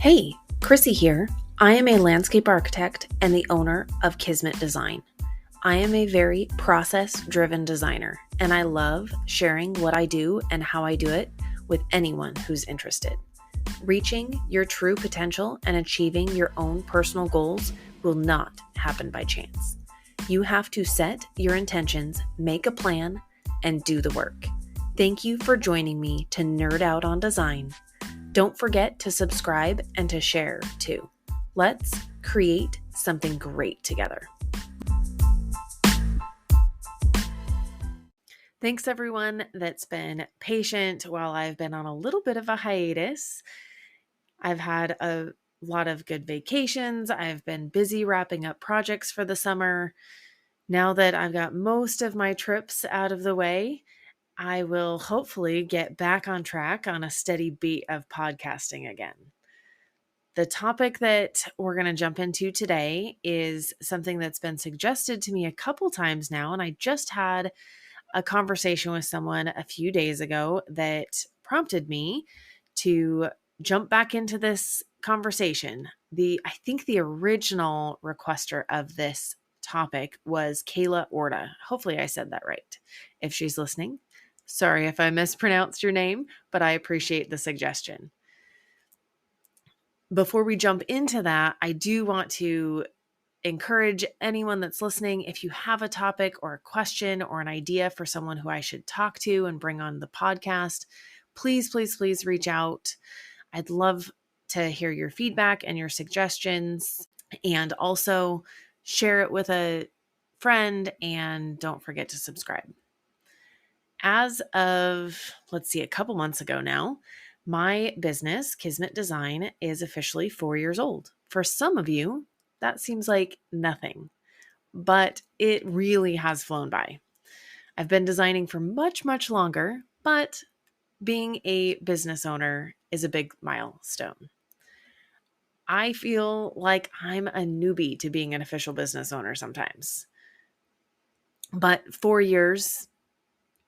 Hey, Chrissy here. I am a landscape architect and the owner of Kismet Design. I am a very process-driven designer, and I love sharing what I do and how I do it with anyone who's interested. Reaching your true potential and achieving your own personal goals will not happen by chance. You have to set your intentions, make a plan, and do the work. Thank you for joining me to nerd out on design. Don't forget to subscribe and to share too. Let's create something great together. Thanks everyone that's been patient while I've been on a little bit of a hiatus. I've had a lot of good vacations. I've been busy wrapping up projects for the summer. Now that I've got most of my trips out of the way, I will hopefully get back on track on a steady beat of podcasting again. The topic that we're going to jump into today is something that's been suggested to me a couple times now, and I just had a conversation with someone a few days ago that prompted me to jump back into this conversation. I think the original requester of this topic was Kayla Orta. Hopefully I said that right. If she's listening, sorry if I mispronounced your name, but I appreciate the suggestion. Before we jump into that, I do want to encourage anyone that's listening, if you have a topic or a question or an idea for someone who I should talk to and bring on the podcast, please reach out. I'd love to hear your feedback and your suggestions, and also share it with a friend, and don't forget to subscribe. As of, a couple months ago now, my business, Kismet Design, is officially 4 years old. For some of you, that seems like nothing, but it really has flown by. I've been designing for much longer, but being a business owner is a big milestone. I feel like I'm a newbie to being an official business owner sometimes, but 4 years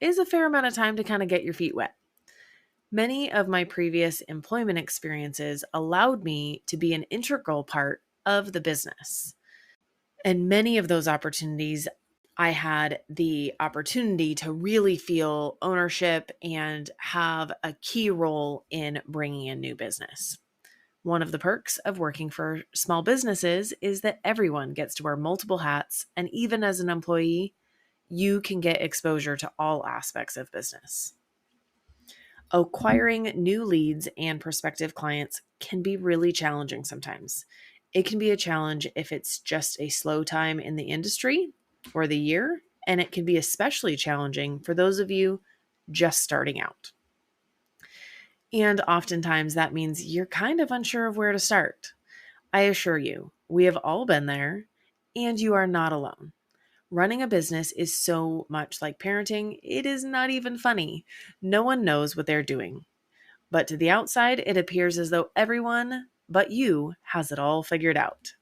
is a fair amount of time to kind of get your feet wet. Many of my previous employment experiences allowed me to be an integral part of the business. And many of those opportunities, I had the opportunity to really feel ownership and have a key role in bringing in new business. One of the perks of working for small businesses is that everyone gets to wear multiple hats, and even as an employee, you can get exposure to all aspects of business. Acquiring new leads and prospective clients can be really challenging sometimes. It can be a challenge if it's just a slow time in the industry or the year, and it can be especially challenging for those of you just starting out. And oftentimes that means you're kind of unsure of where to start. I assure you, we have all been there, and you are not alone. Running a business is so much like parenting, it is not even funny. No one knows what they're doing. But to the outside, it appears as though everyone but you has it all figured out.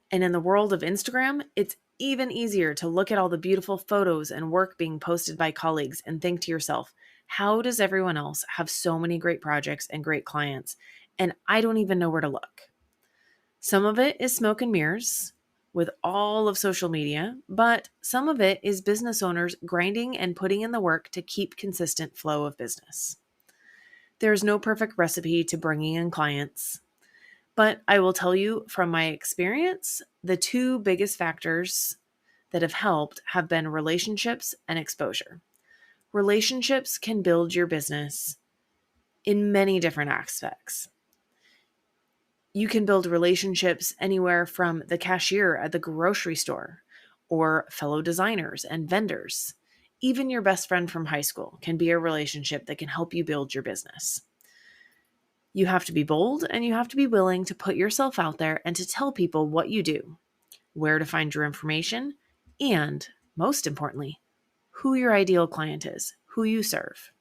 And in the world of Instagram, it's even easier to look at all the beautiful photos and work being posted by colleagues and think to yourself, how does everyone else have so many great projects and great clients, and I don't even know where to look? Some of it is smoke and mirrors with all of social media, but some of it is business owners grinding and putting in the work to keep consistent flow of business. There's no perfect recipe to bringing in clients, but I will tell you from my experience, the two biggest factors that have helped have been relationships and exposure. Relationships can build your business in many different aspects. You can build relationships anywhere from the cashier at the grocery store or fellow designers and vendors. Even your best friend from high school can be a relationship that can help you build your business. You have to be bold, and you have to be willing to put yourself out there and to tell people what you do, where to find your information, and most importantly, who your ideal client is, who you serve.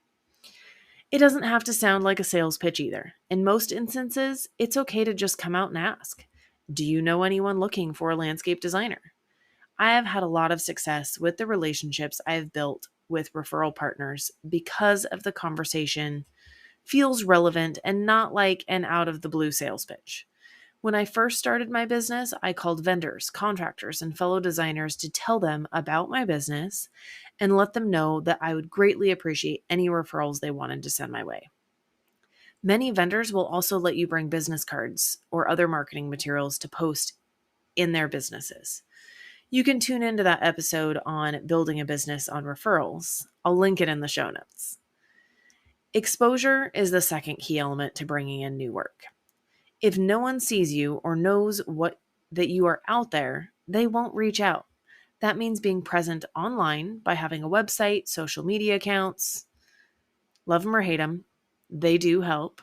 It doesn't have to sound like a sales pitch either. In most instances, it's okay to just come out and ask, do you know anyone looking for a landscape designer? I have had a lot of success with the relationships I have built with referral partners because of the conversation feels relevant and not like an out of the blue sales pitch. When I first started my business, I called vendors, contractors, and fellow designers to tell them about my business and let them know that I would greatly appreciate any referrals they wanted to send my way. Many vendors will also let you bring business cards or other marketing materials to post in their businesses. You can tune into that episode on building a business on referrals. I'll link it in the show notes. Exposure is the second key element to bringing in new work. If no one sees you or knows that you are out there, they won't reach out. That means being present online by having a website, social media accounts, love them or hate them, they do help,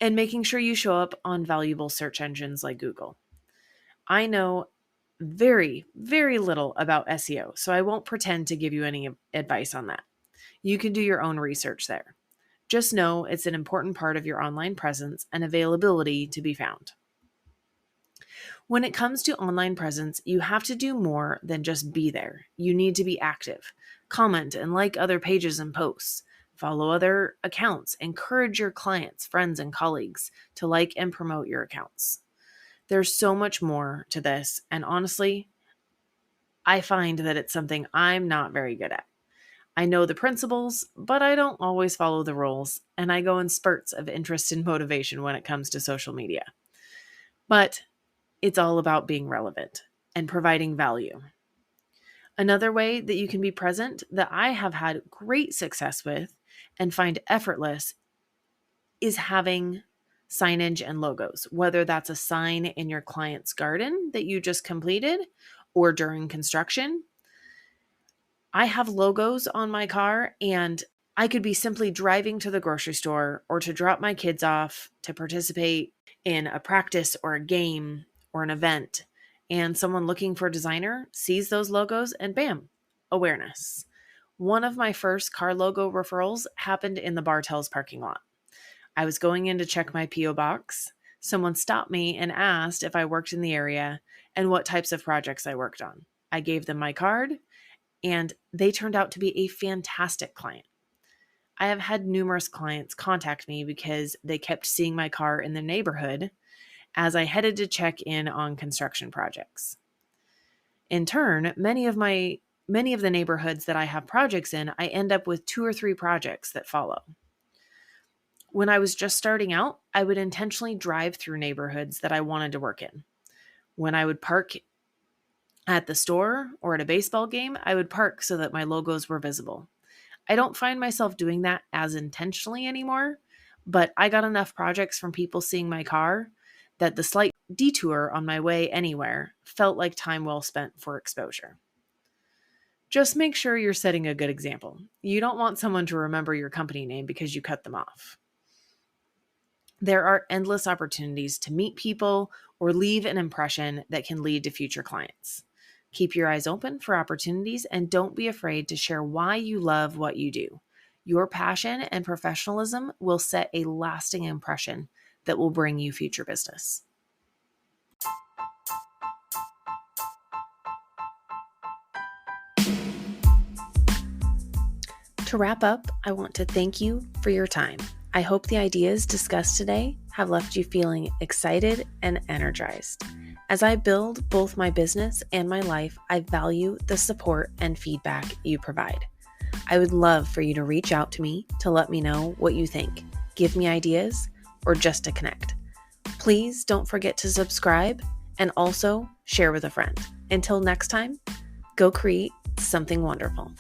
and making sure you show up on valuable search engines like Google. I know very, very little about SEO, so I won't pretend to give you any advice on that. You can do your own research there. Just know it's an important part of your online presence and availability to be found. When it comes to online presence, you have to do more than just be there. You need to be active. Comment and like other pages and posts. Follow other accounts. Encourage your clients, friends, and colleagues to like and promote your accounts. There's so much more to this, and honestly, I find that it's something I'm not very good at. I know the principles, but I don't always follow the rules, and I go in spurts of interest and motivation when it comes to social media. But it's all about being relevant and providing value. Another way that you can be present that I have had great success with and find effortless is having signage and logos, whether that's a sign in your client's garden that you just completed or during construction. I have logos on my car, and I could be simply driving to the grocery store or to drop my kids off to participate in a practice or a game or an event, and someone looking for a designer sees those logos and bam, awareness. One of my first car logo referrals happened in the Bartell's parking lot. I was going in to check my P.O. box. Someone stopped me and asked if I worked in the area and what types of projects I worked on. I gave them my card, and they turned out to be a fantastic client. I have had numerous clients contact me because they kept seeing my car in the neighborhood as I headed to check in on construction projects. In turn, many of the neighborhoods that I have projects in, I end up with 2 or 3 projects that follow. When I was just starting out, I would intentionally drive through neighborhoods that I wanted to work in. When I would park at the store or at a baseball game, I would park so that my logos were visible. I don't find myself doing that as intentionally anymore, but I got enough projects from people seeing my car that the slight detour on my way anywhere felt like time well spent for exposure. Just make sure you're setting a good example. You don't want someone to remember your company name because you cut them off. There are endless opportunities to meet people or leave an impression that can lead to future clients. Keep your eyes open for opportunities and don't be afraid to share why you love what you do. Your passion and professionalism will set a lasting impression that will bring you future business. To wrap up, I want to thank you for your time. I hope the ideas discussed today have left you feeling excited and energized. As I build both my business and my life, I value the support and feedback you provide. I would love for you to reach out to me to let me know what you think, give me ideas, or just to connect. Please don't forget to subscribe and also share with a friend. Until next time, go create something wonderful.